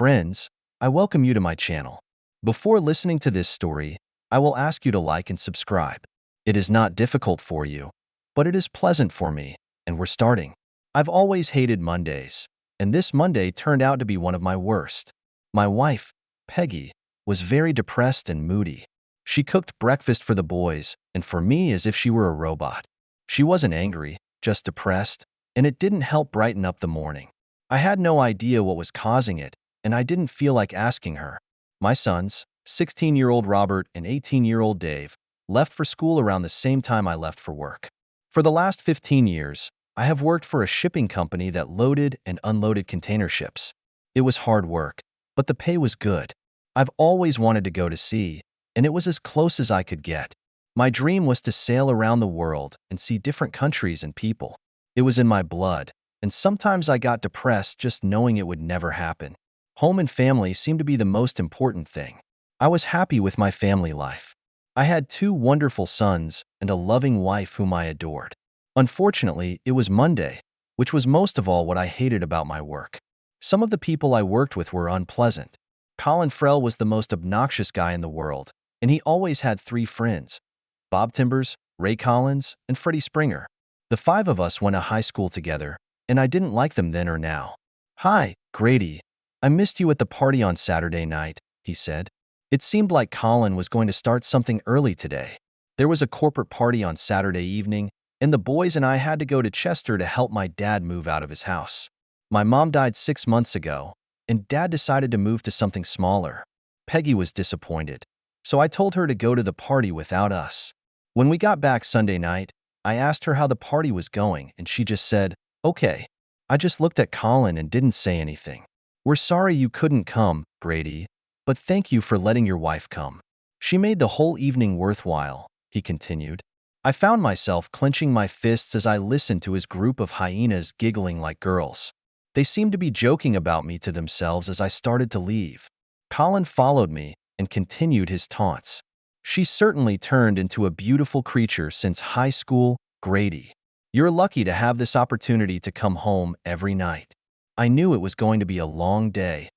Friends, I welcome you to my channel. Before listening to this story, I will ask you to like and subscribe. It is not difficult for you, but it is pleasant for me, and we're starting. I've always hated Mondays, and this Monday turned out to be one of my worst. My wife, Peggy, was very depressed and moody. She cooked breakfast for the boys and for me as if she were a robot. She wasn't angry, just depressed, and it didn't help brighten up the morning. I had no idea what was causing it, and I didn't feel like asking her. My sons, 16-year-old Robert and 18-year-old Dave, left for school around the same time I left for work. For the last 15 years, I have worked for a shipping company that loaded and unloaded container ships. It was hard work, but the pay was good. I've always wanted to go to sea, and it was as close as I could get. My dream was to sail around the world and see different countries and people. It was in my blood, and sometimes I got depressed just knowing it would never happen. Home and family seemed to be the most important thing. I was happy with my family life. I had 2 wonderful sons and a loving wife whom I adored. Unfortunately, it was Monday, which was most of all what I hated about my work. Some of the people I worked with were unpleasant. Colin Frell was the most obnoxious guy in the world, and he always had 3 friends: Bob Timbers, Ray Collins, and Freddie Springer. The 5 of us went to high school together, and I didn't like them then or now. "Hi, Grady. I missed you at the party on Saturday night," he said. It seemed like Colin was going to start something early today. There was a corporate party on Saturday evening, and the boys and I had to go to Chester to help my dad move out of his house. My mom died 6 months ago, and Dad decided to move to something smaller. Peggy was disappointed, so I told her to go to the party without us. When we got back Sunday night, I asked her how the party was going, and she just said, "Okay." I just looked at Colin and didn't say anything. "We're sorry you couldn't come, Grady, but thank you for letting your wife come. She made the whole evening worthwhile," he continued. I found myself clenching my fists as I listened to his group of hyenas giggling like girls. They seemed to be joking about me to themselves as I started to leave. Colin followed me and continued his taunts. "She certainly turned into a beautiful creature since high school, Grady. You're lucky to have this opportunity to come home every night." I knew it was going to be a long day.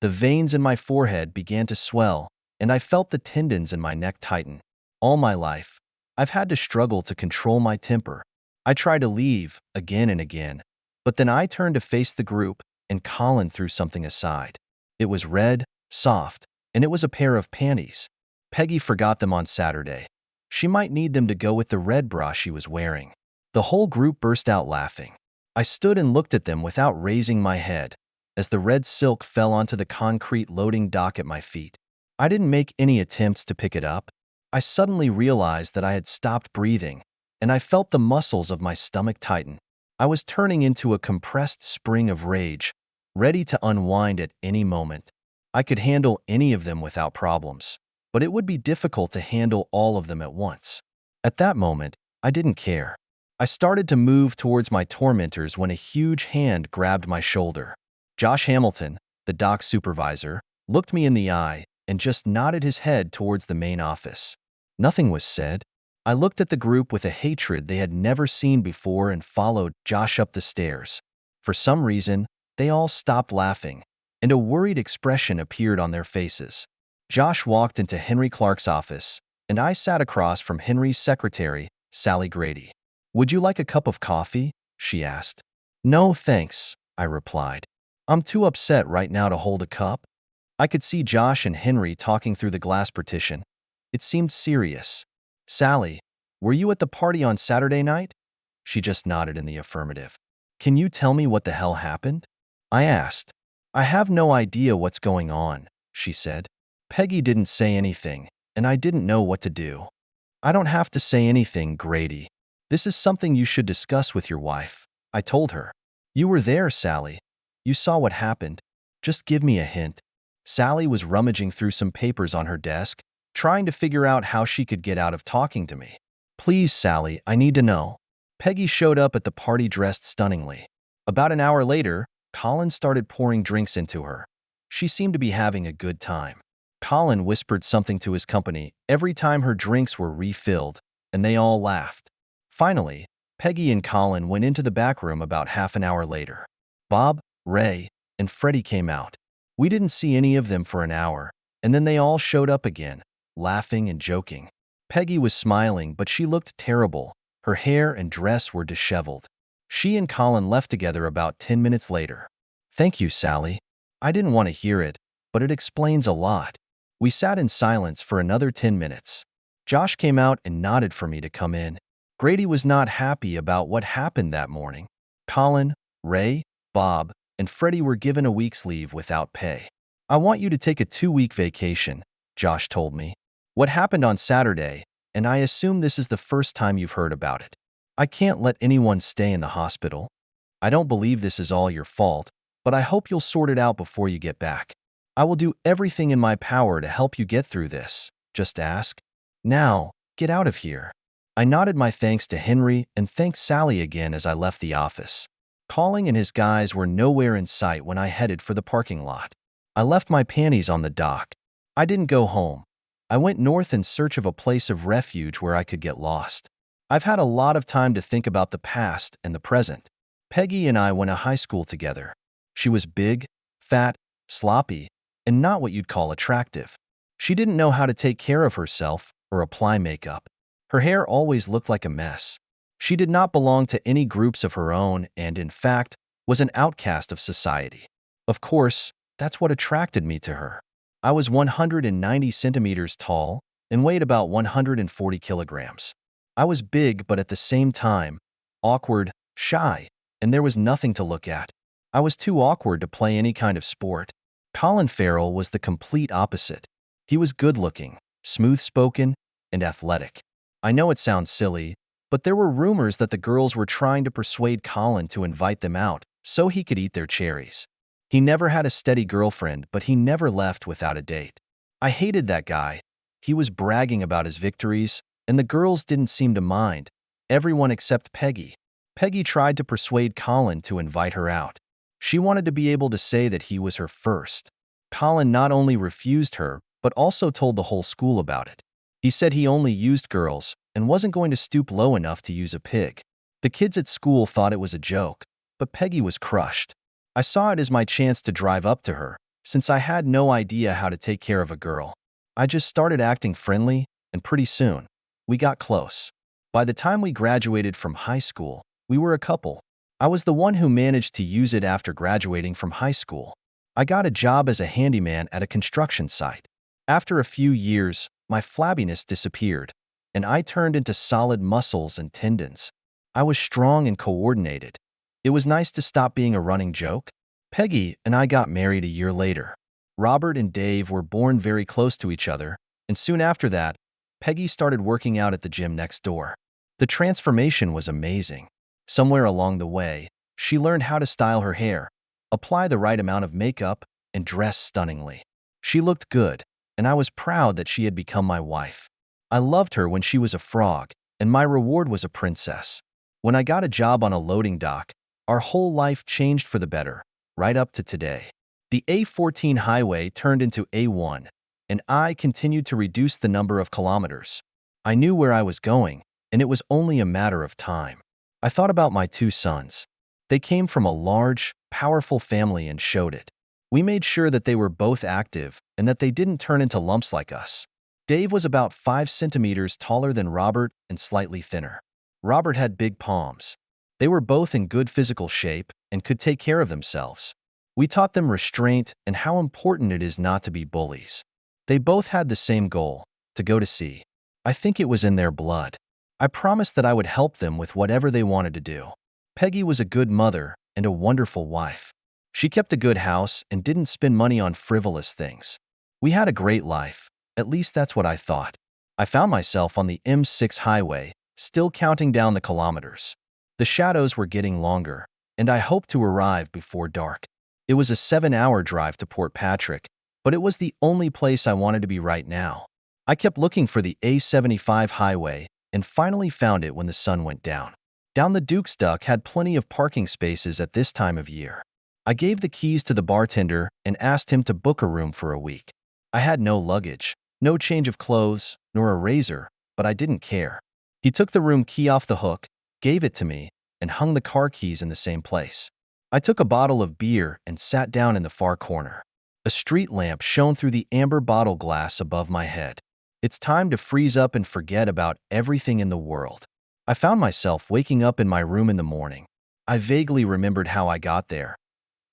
The veins in my forehead began to swell, and I felt the tendons in my neck tighten. All my life, I've had to struggle to control my temper. I tried to leave again and again, but then I turned to face the group, and Colin threw something aside. It was red, soft, and it was a pair of panties. Peggy forgot them on Saturday. She might need them to go with the red bra she was wearing. The whole group burst out laughing. I stood and looked at them without raising my head as the red silk fell onto the concrete loading dock at my feet. I didn't make any attempts to pick it up. I suddenly realized that I had stopped breathing, and I felt the muscles of my stomach tighten. I was turning into a compressed spring of rage, ready to unwind at any moment. I could handle any of them without problems, but it would be difficult to handle all of them at once. At that moment, I didn't care. I started to move towards my tormentors when a huge hand grabbed my shoulder. Josh Hamilton, the dock supervisor, looked me in the eye and just nodded his head towards the main office. Nothing was said. I looked at the group with a hatred they had never seen before and followed Josh up the stairs. For some reason, they all stopped laughing, and a worried expression appeared on their faces. Josh walked into Henry Clark's office, and I sat across from Henry's secretary, Sally Grady. "Would you like a cup of coffee?" she asked. "No, thanks," I replied. "I'm too upset right now to hold a cup." I could see Josh and Henry talking through the glass partition. It seemed serious. "Sally, were you at the party on Saturday night?" She just nodded in the affirmative. "Can you tell me what the hell happened?" I asked. "I have no idea what's going on," she said. Peggy didn't say anything, and I didn't know what to do. "I don't have to say anything, Grady. This is something you should discuss with your wife," I told her. "You were there, Sally. You saw what happened. Just give me a hint." Sally was rummaging through some papers on her desk, trying to figure out how she could get out of talking to me. "Please, Sally, I need to know." Peggy showed up at the party dressed stunningly. About an hour later, Colin started pouring drinks into her. She seemed to be having a good time. Colin whispered something to his company every time her drinks were refilled, and they all laughed. Finally, Peggy and Colin went into the back room about half an hour later. Bob, Ray, and Freddie came out. We didn't see any of them for an hour, and then they all showed up again, laughing and joking. Peggy was smiling, but she looked terrible. Her hair and dress were disheveled. She and Colin left together about 10 minutes later. "Thank you, Sally." I didn't want to hear it, but it explains a lot. We sat in silence for another 10 minutes. Josh came out and nodded for me to come in. Grady was not happy about what happened that morning. Colin, Ray, Bob, and Freddie were given a week's leave without pay. "I want you to take a 2-week vacation," Josh told me. "What happened on Saturday, and I assume this is the first time you've heard about it. I can't let anyone stay in the hospital. I don't believe this is all your fault, but I hope you'll sort it out before you get back. I will do everything in my power to help you get through this. Just ask. Now, get out of here." I nodded my thanks to Henry and thanked Sally again as I left the office. Colin and his guys were nowhere in sight when I headed for the parking lot. I left my panties on the dock. I didn't go home. I went north in search of a place of refuge where I could get lost. I've had a lot of time to think about the past and the present. Peggy and I went to high school together. She was big, fat, sloppy, and not what you'd call attractive. She didn't know how to take care of herself or apply makeup. Her hair always looked like a mess. She did not belong to any groups of her own and, in fact, was an outcast of society. Of course, that's what attracted me to her. I was 190 centimeters tall and weighed about 140 kilograms. I was big, but at the same time, awkward, shy, and there was nothing to look at. I was too awkward to play any kind of sport. Colin Farrell was the complete opposite. He was good-looking, smooth-spoken, and athletic. I know it sounds silly, but there were rumors that the girls were trying to persuade Colin to invite them out so he could eat their cherries. He never had a steady girlfriend, but he never left without a date. I hated that guy. He was bragging about his victories, and the girls didn't seem to mind. Everyone except Peggy. Peggy tried to persuade Colin to invite her out. She wanted to be able to say that he was her first. Colin not only refused her, but also told the whole school about it. He said he only used girls and wasn't going to stoop low enough to use a pig. The kids at school thought it was a joke, but Peggy was crushed. I saw it as my chance to drive up to her, since I had no idea how to take care of a girl. I just started acting friendly, and pretty soon, we got close. By the time we graduated from high school, we were a couple. I was the one who managed to use it after graduating from high school. I got a job as a handyman at a construction site. After a few years, my flabbiness disappeared, and I turned into solid muscles and tendons. I was strong and coordinated. It was nice to stop being a running joke. Peggy and I got married a year later. Robert and Dave were born very close to each other, and soon after that, Peggy started working out at the gym next door. The transformation was amazing. Somewhere along the way, she learned how to style her hair, apply the right amount of makeup, and dress stunningly. She looked good, and I was proud that she had become my wife. I loved her when she was a frog, and my reward was a princess. When I got a job on a loading dock, our whole life changed for the better, right up to today. The A14 highway turned into A1, and I continued to reduce the number of kilometers. I knew where I was going, and it was only a matter of time. I thought about my 2 sons. They came from a large, powerful family and showed it. We made sure that they were both active and that they didn't turn into lumps like us. Dave was about 5 centimeters taller than Robert and slightly thinner. Robert had big palms. They were both in good physical shape and could take care of themselves. We taught them restraint and how important it is not to be bullies. They both had the same goal, to go to sea. I think it was in their blood. I promised that I would help them with whatever they wanted to do. Peggy was a good mother and a wonderful wife. She kept a good house and didn't spend money on frivolous things. We had a great life. At least that's what I thought. I found myself on the M6 highway, still counting down the kilometers. The shadows were getting longer, and I hoped to arrive before dark. It was a 7-hour drive to Port Patrick, but it was the only place I wanted to be right now. I kept looking for the A75 highway and finally found it when the sun went down. Down the Duke's Duck had plenty of parking spaces at this time of year. I gave the keys to the bartender and asked him to book a room for a week. I had no luggage, no change of clothes, nor a razor, but I didn't care. He took the room key off the hook, gave it to me, and hung the car keys in the same place. I took a bottle of beer and sat down in the far corner. A street lamp shone through the amber bottle glass above my head. It's time to freeze up and forget about everything in the world. I found myself waking up in my room in the morning. I vaguely remembered how I got there.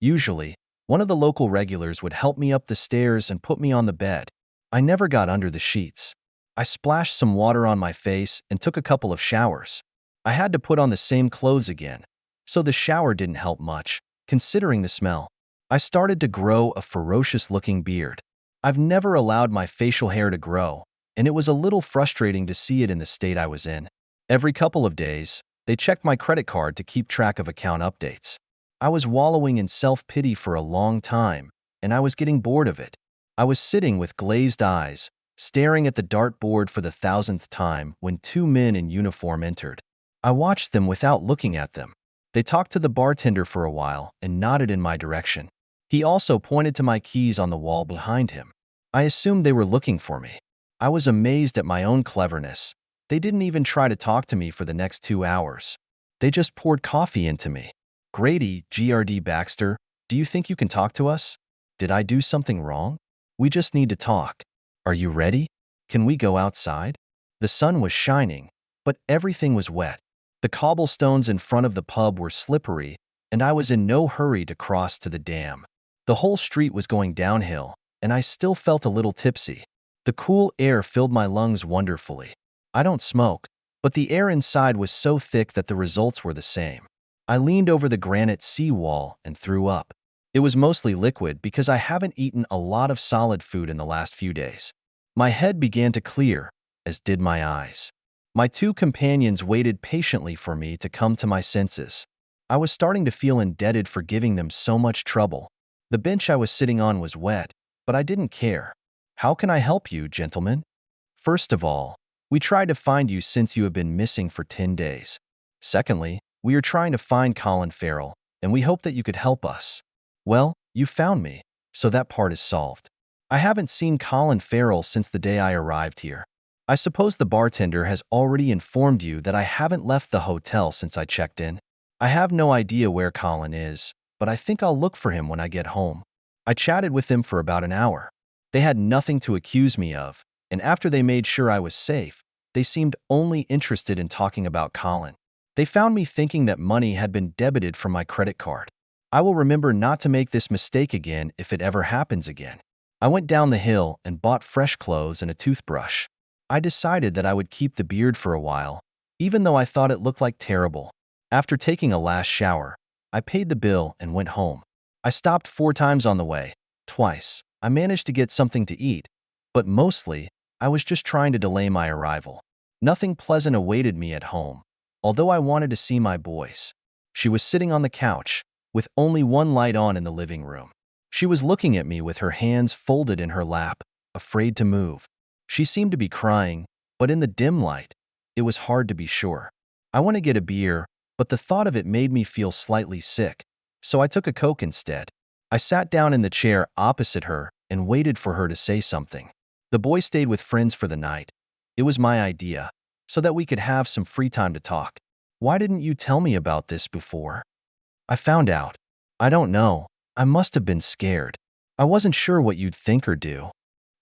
Usually, one of the local regulars would help me up the stairs and put me on the bed. I never got under the sheets. I splashed some water on my face and took a couple of showers. I had to put on the same clothes again, so the shower didn't help much, considering the smell. I started to grow a ferocious-looking beard. I've never allowed my facial hair to grow, and it was a little frustrating to see it in the state I was in. Every couple of days, they checked my credit card to keep track of account updates. I was wallowing in self-pity for a long time, and I was getting bored of it. I was sitting with glazed eyes, staring at the dartboard for the 1,000th time when two men in uniform entered. I watched them without looking at them. They talked to the bartender for a while and nodded in my direction. He also pointed to my keys on the wall behind him. I assumed they were looking for me. I was amazed at my own cleverness. They didn't even try to talk to me for the next 2 hours. They just poured coffee into me. Grady, GRD Baxter, do you think you can talk to us? Did I do something wrong? We just need to talk. Are you ready? Can we go outside? The sun was shining, but everything was wet. The cobblestones in front of the pub were slippery, and I was in no hurry to cross to the dam. The whole street was going downhill, and I still felt a little tipsy. The cool air filled my lungs wonderfully. I don't smoke, but the air inside was so thick that the results were the same. I leaned over the granite seawall and threw up. It was mostly liquid because I haven't eaten a lot of solid food in the last few days. My head began to clear, as did my eyes. My two companions waited patiently for me to come to my senses. I was starting to feel indebted for giving them so much trouble. The bench I was sitting on was wet, but I didn't care. How can I help you, gentlemen? First of all, we tried to find you since you have been missing for 10 days. Secondly, we are trying to find Colin Farrell, and we hope that you could help us. Well, you found me, so that part is solved. I haven't seen Colin Farrell since the day I arrived here. I suppose the bartender has already informed you that I haven't left the hotel since I checked in. I have no idea where Colin is, but I think I'll look for him when I get home. I chatted with them for about an hour. They had nothing to accuse me of, and after they made sure I was safe, they seemed only interested in talking about Colin. They found me thinking that money had been debited from my credit card. I will remember not to make this mistake again if it ever happens again. I went down the hill and bought fresh clothes and a toothbrush. I decided that I would keep the beard for a while, even though I thought it looked like terrible. After taking a last shower, I paid the bill and went home. I stopped 4 times on the way. Twice, I managed to get something to eat, but mostly, I was just trying to delay my arrival. Nothing pleasant awaited me at home, although I wanted to see my boys. She was sitting on the couch, with only one light on in the living room. She was looking at me with her hands folded in her lap, afraid to move. She seemed to be crying, but in the dim light, it was hard to be sure. I want to get a beer, but the thought of it made me feel slightly sick, so I took a Coke instead. I sat down in the chair opposite her and waited for her to say something. The boy stayed with friends for the night. It was my idea, so that we could have some free time to talk. Why didn't you tell me about this before? I found out. I don't know. I must have been scared. I wasn't sure what you'd think or do.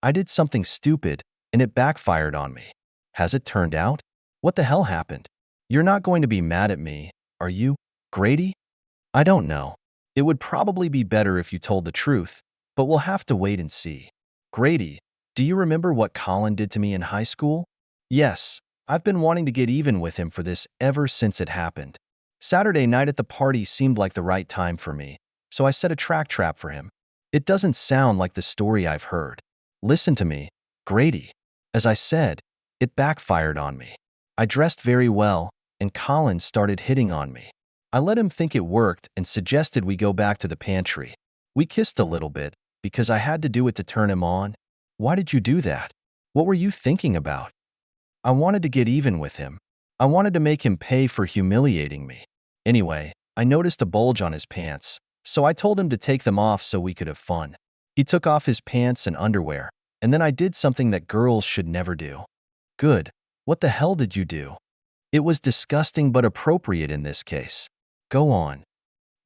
I did something stupid, and it backfired on me. Has it turned out? What the hell happened? You're not going to be mad at me, are you, Grady? I don't know. It would probably be better if you told the truth, but we'll have to wait and see. Grady, do you remember what Colin did to me in high school? Yes, I've been wanting to get even with him for this ever since it happened. Saturday night at the party seemed like the right time for me, so I set a track trap for him. It doesn't sound like the story I've heard. Listen to me, Grady. As I said, it backfired on me. I dressed very well, and Colin started hitting on me. I let him think it worked and suggested we go back to the pantry. We kissed a little bit, because I had to do it to turn him on. Why did you do that? What were you thinking about? I wanted to get even with him. I wanted to make him pay for humiliating me. Anyway, I noticed a bulge on his pants, so I told him to take them off so we could have fun. He took off his pants and underwear, and then I did something that girls should never do. Good. What the hell did you do? It was disgusting but appropriate in this case. Go on.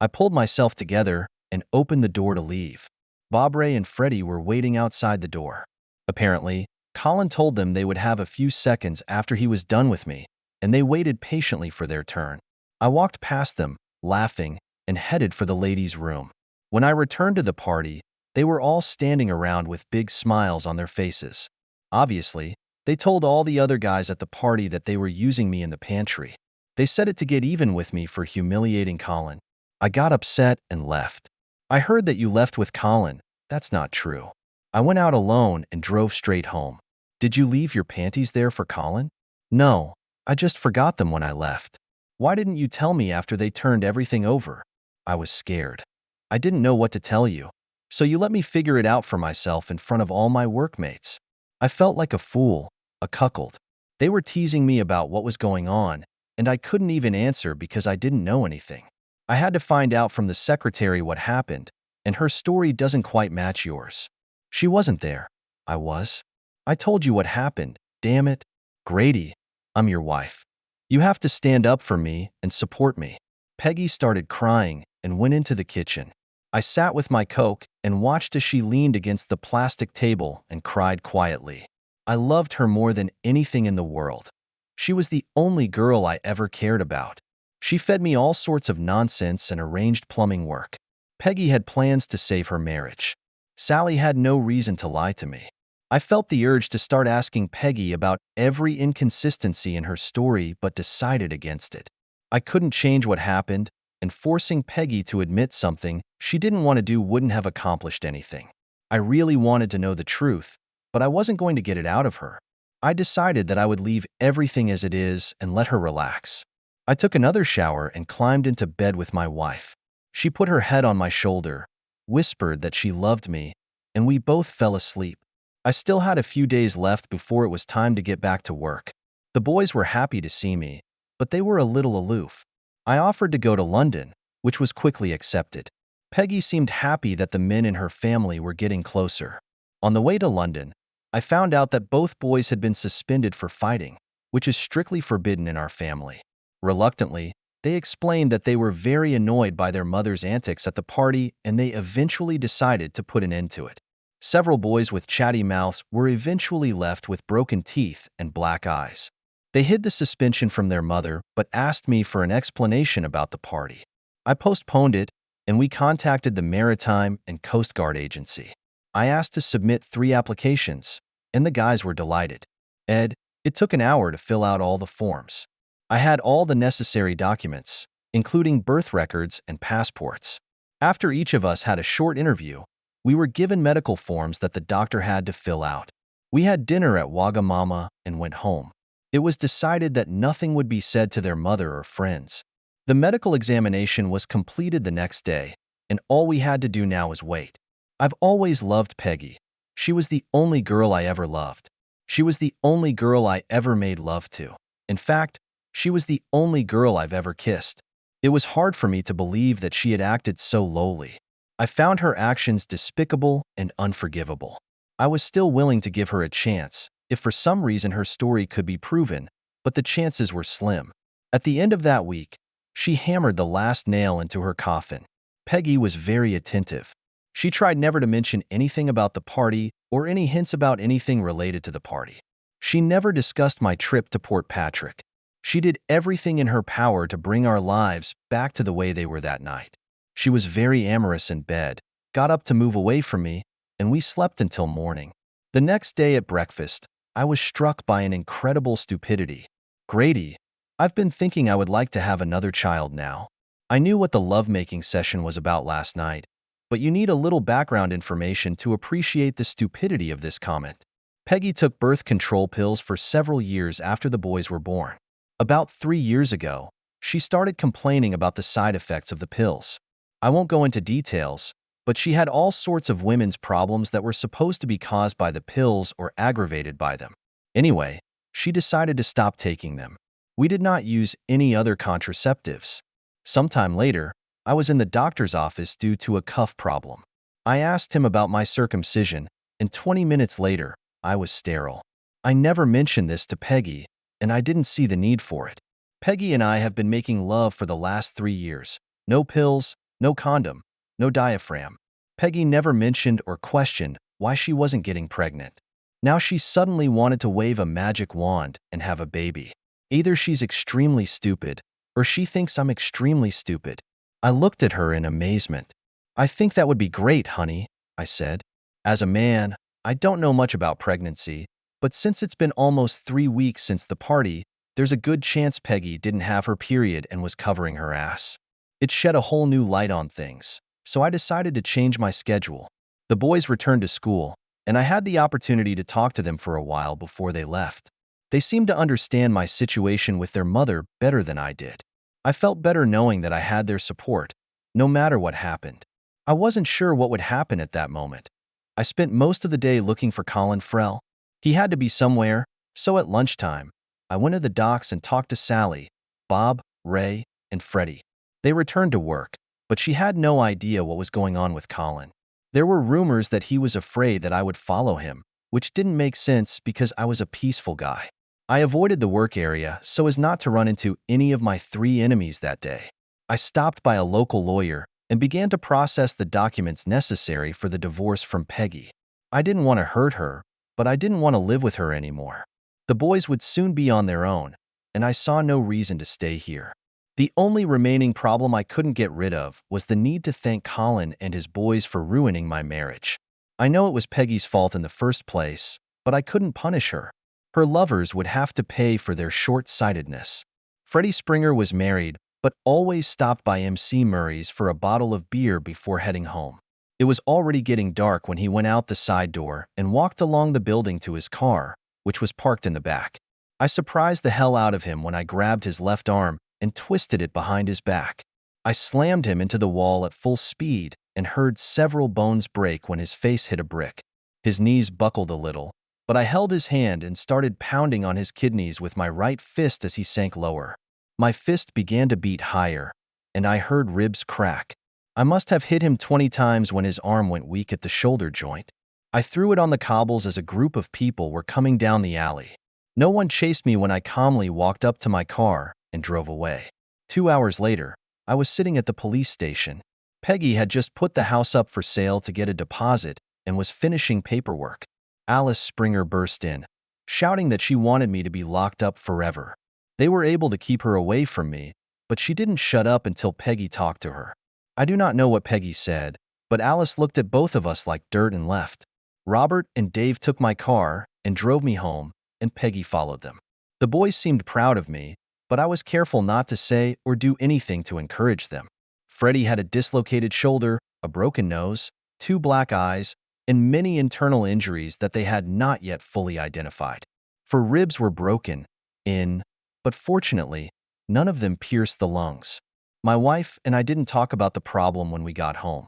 I pulled myself together and opened the door to leave. Ray and Freddie were waiting outside the door. Apparently, Colin told them they would have a few seconds after he was done with me, and they waited patiently for their turn. I walked past them, laughing, and headed for the ladies' room. When I returned to the party, they were all standing around with big smiles on their faces. Obviously, they told all the other guys at the party that they were using me in the pantry. They said it to get even with me for humiliating Colin. I got upset and left. I heard that you left with Colin. That's not true. I went out alone and drove straight home. Did you leave your panties there for Colin? No, I just forgot them when I left. Why didn't you tell me after they turned everything over? I was scared. I didn't know what to tell you, so you let me figure it out for myself in front of all my workmates. I felt like a fool, a cuckold. They were teasing me about what was going on, and I couldn't even answer because I didn't know anything. I had to find out from the secretary what happened, and her story doesn't quite match yours. She wasn't there. I was. I told you what happened, damn it. Grady, I'm your wife. You have to stand up for me and support me. Peggy started crying and went into the kitchen. I sat with my Coke and watched as she leaned against the plastic table and cried quietly. I loved her more than anything in the world. She was the only girl I ever cared about. She fed me all sorts of nonsense and arranged plumbing work. Peggy had plans to save her marriage. Sally had no reason to lie to me. I felt the urge to start asking Peggy about every inconsistency in her story but decided against it. I couldn't change what happened, and forcing Peggy to admit something she didn't want to do wouldn't have accomplished anything. I really wanted to know the truth, but I wasn't going to get it out of her. I decided that I would leave everything as it is and let her relax. I took another shower and climbed into bed with my wife. She put her head on my shoulder, whispered that she loved me, and we both fell asleep. I still had a few days left before it was time to get back to work. The boys were happy to see me, but they were a little aloof. I offered to go to London, which was quickly accepted. Peggy seemed happy that the men in her family were getting closer. On the way to London, I found out that both boys had been suspended for fighting, which is strictly forbidden in our family. Reluctantly, they explained that they were very annoyed by their mother's antics at the party and they eventually decided to put an end to it. Several boys with chatty mouths were eventually left with broken teeth and black eyes. They hid the suspension from their mother but asked me for an explanation about the party. I postponed it, and we contacted the Maritime and Coast Guard Agency. I asked to submit 3 applications, and the guys were delighted. It took an hour to fill out all the forms. I had all the necessary documents, including birth records and passports. After each of us had a short interview, we were given medical forms that the doctor had to fill out. We had dinner at Wagamama and went home. It was decided that nothing would be said to their mother or friends. The medical examination was completed the next day, and all we had to do now was wait. I've always loved Peggy. She was the only girl I ever loved. She was the only girl I ever made love to. In fact, she was the only girl I've ever kissed. It was hard for me to believe that she had acted so lowly. I found her actions despicable and unforgivable. I was still willing to give her a chance, if for some reason her story could be proven, but the chances were slim. At the end of that week, she hammered the last nail into her coffin. Peggy was very attentive. She tried never to mention anything about the party or any hints about anything related to the party. She never discussed my trip to Port Patrick. She did everything in her power to bring our lives back to the way they were that night. She was very amorous in bed, got up to move away from me, and we slept until morning. The next day at breakfast, I was struck by an incredible stupidity. Grady, I've been thinking I would like to have another child now. I knew what the lovemaking session was about last night, but you need a little background information to appreciate the stupidity of this comment. Peggy took birth control pills for several years after the boys were born. About 3 years ago, she started complaining about the side effects of the pills. I won't go into details, but she had all sorts of women's problems that were supposed to be caused by the pills or aggravated by them. Anyway, she decided to stop taking them. We did not use any other contraceptives. Sometime later, I was in the doctor's office due to a cuff problem. I asked him about my circumcision, and 20 minutes later, I was sterile. I never mentioned this to Peggy, and I didn't see the need for it. Peggy and I have been making love for the last 3 years. No pills, no condom, no diaphragm. Peggy never mentioned or questioned why she wasn't getting pregnant. Now she suddenly wanted to wave a magic wand and have a baby. Either she's extremely stupid, or she thinks I'm extremely stupid. I looked at her in amazement. I think that would be great, honey, I said. As a man, I don't know much about pregnancy, but since it's been almost 3 weeks since the party, there's a good chance Peggy didn't have her period and was covering her ass. It shed a whole new light on things, so I decided to change my schedule. The boys returned to school, and I had the opportunity to talk to them for a while before they left. They seemed to understand my situation with their mother better than I did. I felt better knowing that I had their support, no matter what happened. I wasn't sure what would happen at that moment. I spent most of the day looking for Colin Frell. He had to be somewhere, so at lunchtime, I went to the docks and talked to Sally, Bob, Ray, and Freddie. They returned to work, but she had no idea what was going on with Colin. There were rumors that he was afraid that I would follow him, which didn't make sense because I was a peaceful guy. I avoided the work area so as not to run into any of my 3 enemies that day. I stopped by a local lawyer and began to process the documents necessary for the divorce from Peggy. I didn't want to hurt her, but I didn't want to live with her anymore. The boys would soon be on their own, and I saw no reason to stay here. The only remaining problem I couldn't get rid of was the need to thank Colin and his boys for ruining my marriage. I know it was Peggy's fault in the first place, but I couldn't punish her. Her lovers would have to pay for their short-sightedness. Freddie Springer was married, but always stopped by MC Murray's for a bottle of beer before heading home. It was already getting dark when he went out the side door and walked along the building to his car, which was parked in the back. I surprised the hell out of him when I grabbed his left arm and twisted it behind his back. I slammed him into the wall at full speed and heard several bones break when his face hit a brick. His knees buckled a little, but I held his hand and started pounding on his kidneys with my right fist as he sank lower. My fist began to beat higher, and I heard ribs crack. I must have hit him 20 times when his arm went weak at the shoulder joint. I threw it on the cobbles as a group of people were coming down the alley. No one chased me when I calmly walked up to my car and drove away. 2 hours later, I was sitting at the police station. Peggy had just put the house up for sale to get a deposit and was finishing paperwork. Alice Springer burst in, shouting that she wanted me to be locked up forever. They were able to keep her away from me, but she didn't shut up until Peggy talked to her. I do not know what Peggy said, but Alice looked at both of us like dirt and left. Robert and Dave took my car and drove me home, and Peggy followed them. The boys seemed proud of me, but I was careful not to say or do anything to encourage them. Freddie had a dislocated shoulder, a broken nose, 2 black eyes, and many internal injuries that they had not yet fully identified. 4 ribs were broken in, but fortunately, none of them pierced the lungs. My wife and I didn't talk about the problem when we got home.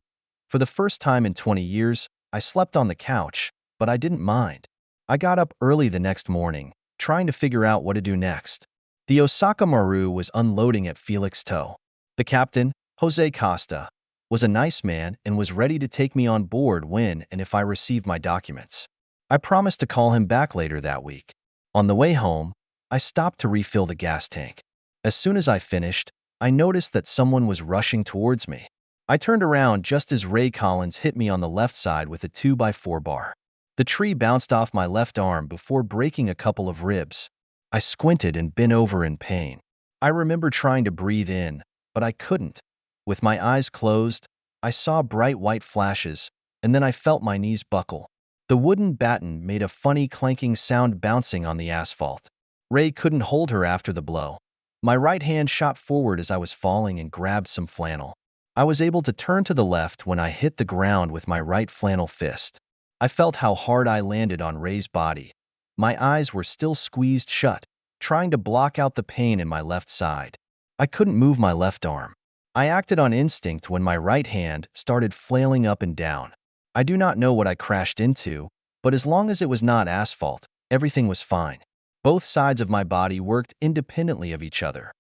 For the first time in 20 years, I slept on the couch, but I didn't mind. I got up early the next morning, trying to figure out what to do next. The Osaka Maru was unloading at Felix Tow. The captain, Jose Costa, was a nice man and was ready to take me on board when and if I received my documents. I promised to call him back later that week. On the way home, I stopped to refill the gas tank. As soon as I finished, I noticed that someone was rushing towards me. I turned around just as Ray Collins hit me on the left side with a 2x4 bar. The tree bounced off my left arm before breaking a couple of ribs. I squinted and bent over in pain. I remember trying to breathe in, but I couldn't. With my eyes closed, I saw bright white flashes, and then I felt my knees buckle. The wooden batten made a funny clanking sound bouncing on the asphalt. Ray couldn't hold her after the blow. My right hand shot forward as I was falling and grabbed some flannel. I was able to turn to the left when I hit the ground with my right flannel fist. I felt how hard I landed on Ray's body. My eyes were still squeezed shut, trying to block out the pain in my left side. I couldn't move my left arm. I acted on instinct when my right hand started flailing up and down. I do not know what I crashed into, but as long as it was not asphalt, everything was fine. Both sides of my body worked independently of each other.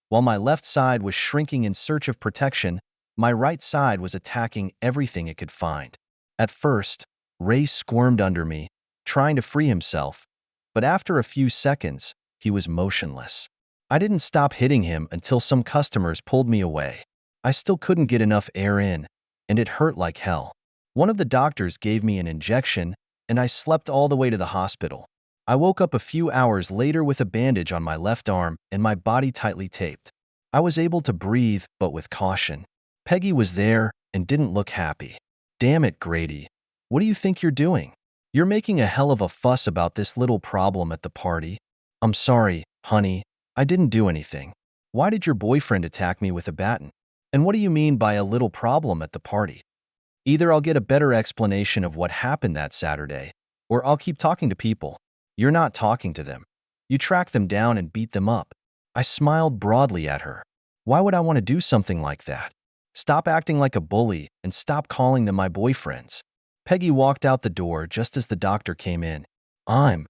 While my left side was shrinking in search of protection, my right side was attacking everything it could find. At first, Ray squirmed under me, trying to free himself, but after a few seconds, he was motionless. I didn't stop hitting him until some customers pulled me away. I still couldn't get enough air in, and it hurt like hell. One of the doctors gave me an injection, and I slept all the way to the hospital. I woke up a few hours later with a bandage on my left arm and my body tightly taped. I was able to breathe, but with caution. Peggy was there and didn't look happy. Damn it, Grady. What do you think you're doing? You're making a hell of a fuss about this little problem at the party. I'm sorry, honey. I didn't do anything. Why did your boyfriend attack me with a baton? And what do you mean by a little problem at the party? Either I'll get a better explanation of what happened that Saturday, or I'll keep talking to people. You're not talking to them. You track them down and beat them up. I smiled broadly at her. Why would I want to do something like that? Stop acting like a bully and stop calling them my boyfriends. Peggy walked out the door just as the doctor came in. I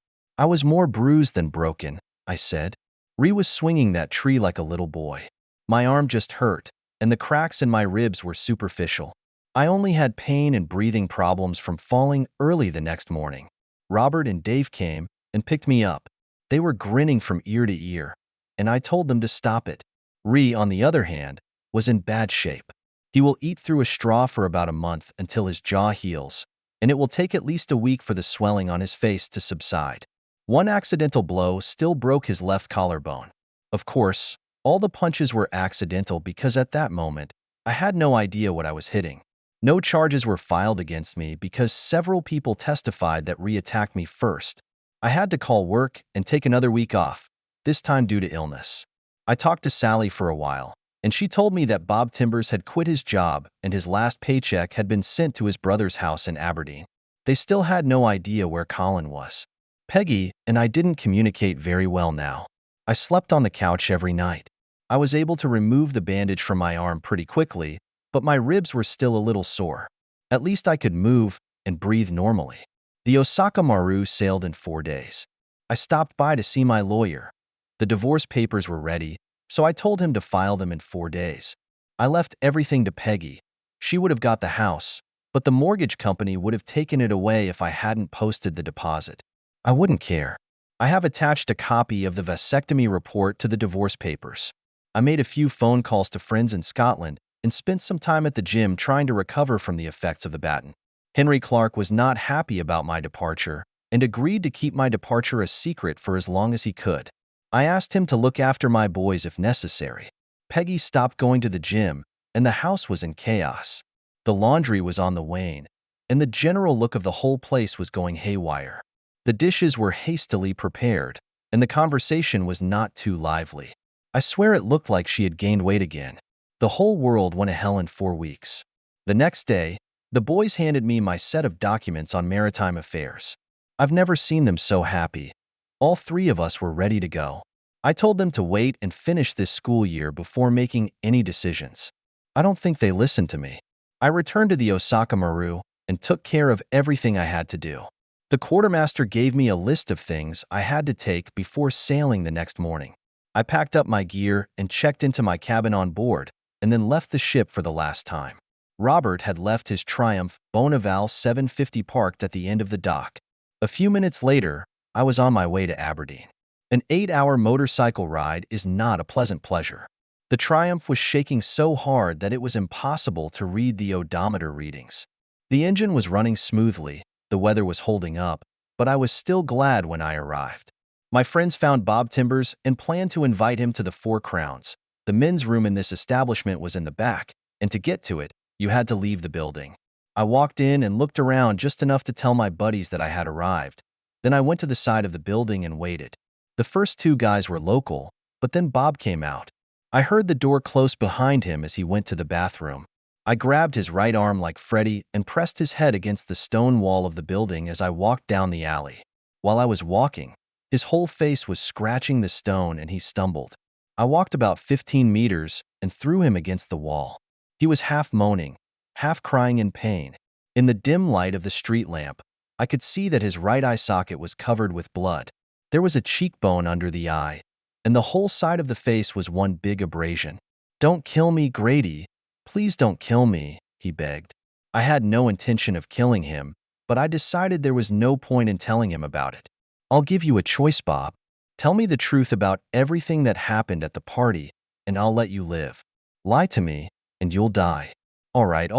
was more bruised than broken, I said. Ree was swinging that tree like a little boy. My arm just hurt, and the cracks in my ribs were superficial. I only had pain and breathing problems from falling early the next morning. Robert and Dave came and picked me up. They were grinning from ear to ear, and I told them to stop it. Ree, on the other hand, was in bad shape. He will eat through a straw for about a month until his jaw heals, and it will take at least a week for the swelling on his face to subside. One accidental blow still broke his left collarbone. Of course, all the punches were accidental because at that moment, I had no idea what I was hitting. No charges were filed against me because several people testified that Ree attacked me first. I had to call work and take another week off, this time due to illness. I talked to Sally for a while, and she told me that Bob Timbers had quit his job and his last paycheck had been sent to his brother's house in Aberdeen. They still had no idea where Colin was. Peggy and I didn't communicate very well now. I slept on the couch every night. I was able to remove the bandage from my arm pretty quickly, but my ribs were still a little sore. At least I could move and breathe normally. The Osaka Maru sailed in 4 days. I stopped by to see my lawyer. The divorce papers were ready, so I told him to file them in 4 days. I left everything to Peggy. She would have got the house, but the mortgage company would have taken it away if I hadn't posted the deposit. I wouldn't care. I have attached a copy of the vasectomy report to the divorce papers. I made a few phone calls to friends in Scotland and spent some time at the gym trying to recover from the effects of the baton. Henry Clark was not happy about my departure and agreed to keep my departure a secret for as long as he could. I asked him to look after my boys if necessary. Peggy stopped going to the gym, and the house was in chaos. The laundry was on the wane, and the general look of the whole place was going haywire. The dishes were hastily prepared, and the conversation was not too lively. I swear it looked like she had gained weight again. The whole world went to hell in 4 weeks. The next day, the boys handed me my set of documents on maritime affairs. I've never seen them so happy. All 3 of us were ready to go. I told them to wait and finish this school year before making any decisions. I don't think they listened to me. I returned to the Osaka Maru and took care of everything I had to do. The quartermaster gave me a list of things I had to take before sailing the next morning. I packed up my gear and checked into my cabin on board, and then left the ship for the last time. Robert had left his Triumph Bonneville 750 parked at the end of the dock. A few minutes later, I was on my way to Aberdeen. An 8-hour motorcycle ride is not a pleasant pleasure. The Triumph was shaking so hard that it was impossible to read the odometer readings. The engine was running smoothly, the weather was holding up, but I was still glad when I arrived. My friends found Bob Timbers and planned to invite him to the Four Crowns. The men's room in this establishment was in the back, and to get to it, you had to leave the building. I walked in and looked around just enough to tell my buddies that I had arrived. Then I went to the side of the building and waited. The first 2 guys were local, but then Bob came out. I heard the door close behind him as he went to the bathroom. I grabbed his right arm like Freddy and pressed his head against the stone wall of the building as I walked down the alley. While I was walking, his whole face was scratching the stone and he stumbled. I walked about 15 meters and threw him against the wall. He was half moaning, half crying in pain. In the dim light of the street lamp, I could see that his right eye socket was covered with blood. There was a cheekbone under the eye, and the whole side of the face was one big abrasion. "Don't kill me, Grady. Please don't kill me," he begged. I had no intention of killing him, but I decided there was no point in telling him about it. "I'll give you a choice, Bob. Tell me the truth about everything that happened at the party, and I'll let you live. Lie to me, and you'll die." All right,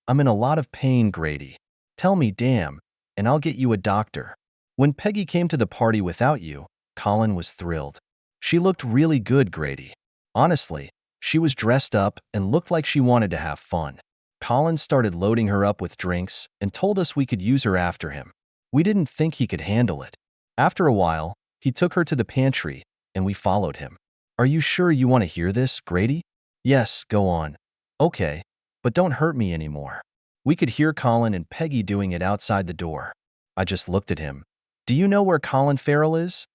I'm in a lot of pain, Grady. Tell me, damn, and I'll get you a doctor. When Peggy came to the party without you, Colin was thrilled. She looked really good, Grady. Honestly, she was dressed up and looked like she wanted to have fun. Colin started loading her up with drinks and told us we could use her after him. We didn't think he could handle it. After a while, he took her to the pantry, and we followed him. Are you sure you want to hear this, Grady? Yes, go on. Okay, but don't hurt me anymore. We could hear Colin and Peggy doing it outside the door. I just looked at him. Do you know where Colin Farrell is?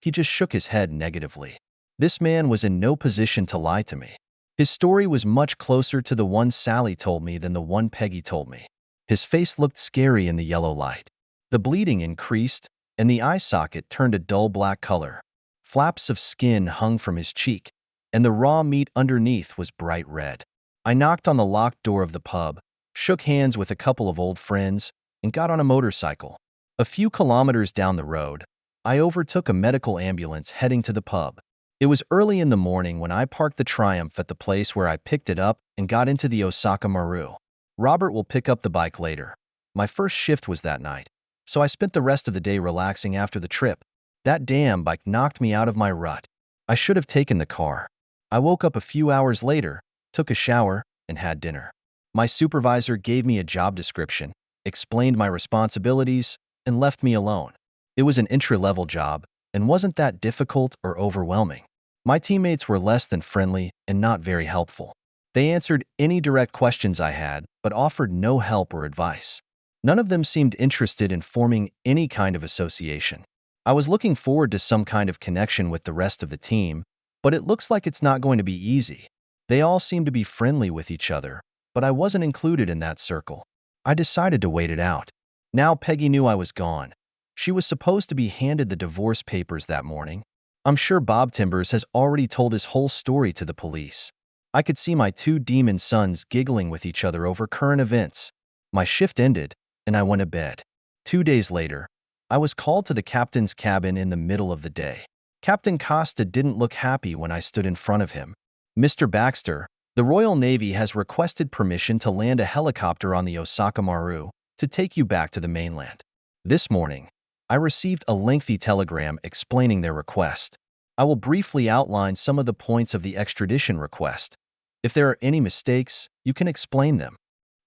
He just shook his head negatively. This man was in no position to lie to me. His story was much closer to the one Sally told me than the one Peggy told me. His face looked scary in the yellow light. The bleeding increased, and the eye socket turned a dull black color. Flaps of skin hung from his cheek, and the raw meat underneath was bright red. I knocked on the locked door of the pub, shook hands with a couple of old friends, and got on a motorcycle. A few kilometers down the road, I overtook a medical ambulance heading to the pub. It was early in the morning when I parked the Triumph at the place where I picked it up and got into the Osaka Maru. Robert will pick up the bike later. My first shift was that night, so I spent the rest of the day relaxing after the trip. That damn bike knocked me out of my rut. I should have taken the car. I woke up a few hours later, took a shower, and had dinner. My supervisor gave me a job description, explained my responsibilities, and left me alone. It was an entry-level job and wasn't that difficult or overwhelming. My teammates were less than friendly and not very helpful. They answered any direct questions I had, but offered no help or advice. None of them seemed interested in forming any kind of association. I was looking forward to some kind of connection with the rest of the team, but it looks like it's not going to be easy. They all seem to be friendly with each other, but I wasn't included in that circle. I decided to wait it out. Now Peggy knew I was gone. She was supposed to be handed the divorce papers that morning. I'm sure Bob Timbers has already told his whole story to the police. I could see my two demon sons giggling with each other over current events. My shift ended, and I went to bed. 2 days later, I was called to the captain's cabin in the middle of the day. Captain Costa didn't look happy when I stood in front of him. Mr. Baxter, the Royal Navy has requested permission to land a helicopter on the Osaka Maru to take you back to the mainland. This morning, I received a lengthy telegram explaining their request. I will briefly outline some of the points of the extradition request. If there are any mistakes, you can explain them.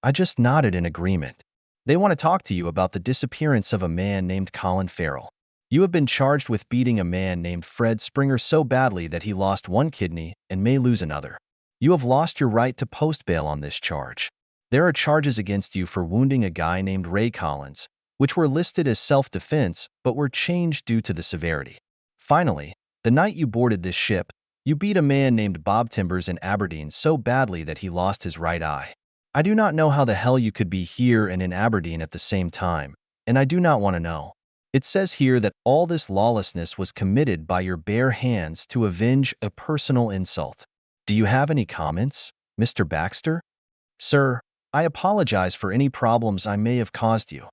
I just nodded in agreement. They want to talk to you about the disappearance of a man named Colin Farrell. You have been charged with beating a man named Fred Springer so badly that he lost one kidney and may lose another. You have lost your right to post bail on this charge. There are charges against you for wounding a guy named Ray Collins, which were listed as self-defense but were changed due to the severity. Finally, the night you boarded this ship, you beat a man named Bob Timbers in Aberdeen so badly that he lost his right eye. I do not know how the hell you could be here and in Aberdeen at the same time, and I do not want to know. It says here that all this lawlessness was committed by your bare hands to avenge a personal insult. Do you have any comments, Mr. Baxter? Sir, I apologize for any problems I may have caused you.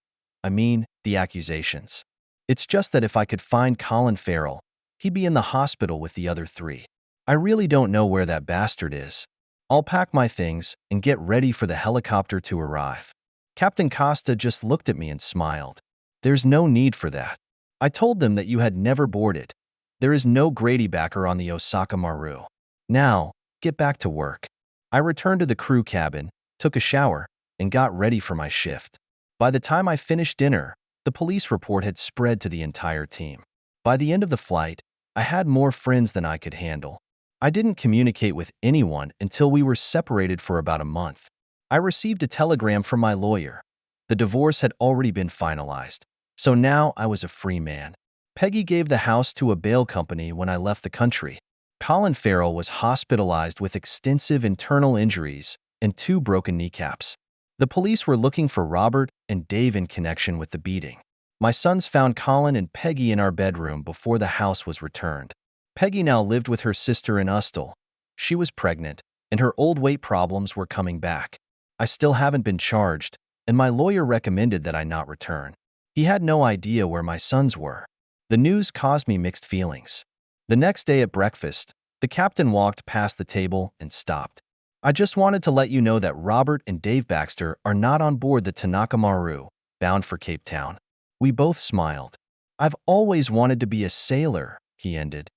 I mean, the accusations. It's just that if I could find Colin Farrell, he'd be in the hospital with the other three. I really don't know where that bastard is. I'll pack my things and get ready for the helicopter to arrive. Captain Costa just looked at me and smiled. There's no need for that. I told them that you had never boarded. There is no Grady backer on the Osaka Maru. Now, get back to work. I returned to the crew cabin, took a shower, and got ready for my shift. By the time I finished dinner, the police report had spread to the entire team. By the end of the flight, I had more friends than I could handle. I didn't communicate with anyone until we were separated for about a month. I received a telegram from my lawyer. The divorce had already been finalized, so now I was a free man. Peggy gave the house to a bail company when I left the country. Colin Farrell was hospitalized with extensive internal injuries and 2 broken kneecaps. The police were looking for Robert and Dave in connection with the beating. My sons found Colin and Peggy in our bedroom before the house was returned. Peggy now lived with her sister in Ustal. She was pregnant, and her old weight problems were coming back. I still haven't been charged, and my lawyer recommended that I not return. He had no idea where my sons were. The news caused me mixed feelings. The next day at breakfast, the captain walked past the table and stopped. I just wanted to let you know that Robert and Dave Baxter are not on board the Tanaka Maru, bound for Cape Town. We both smiled. I've always wanted to be a sailor, he ended.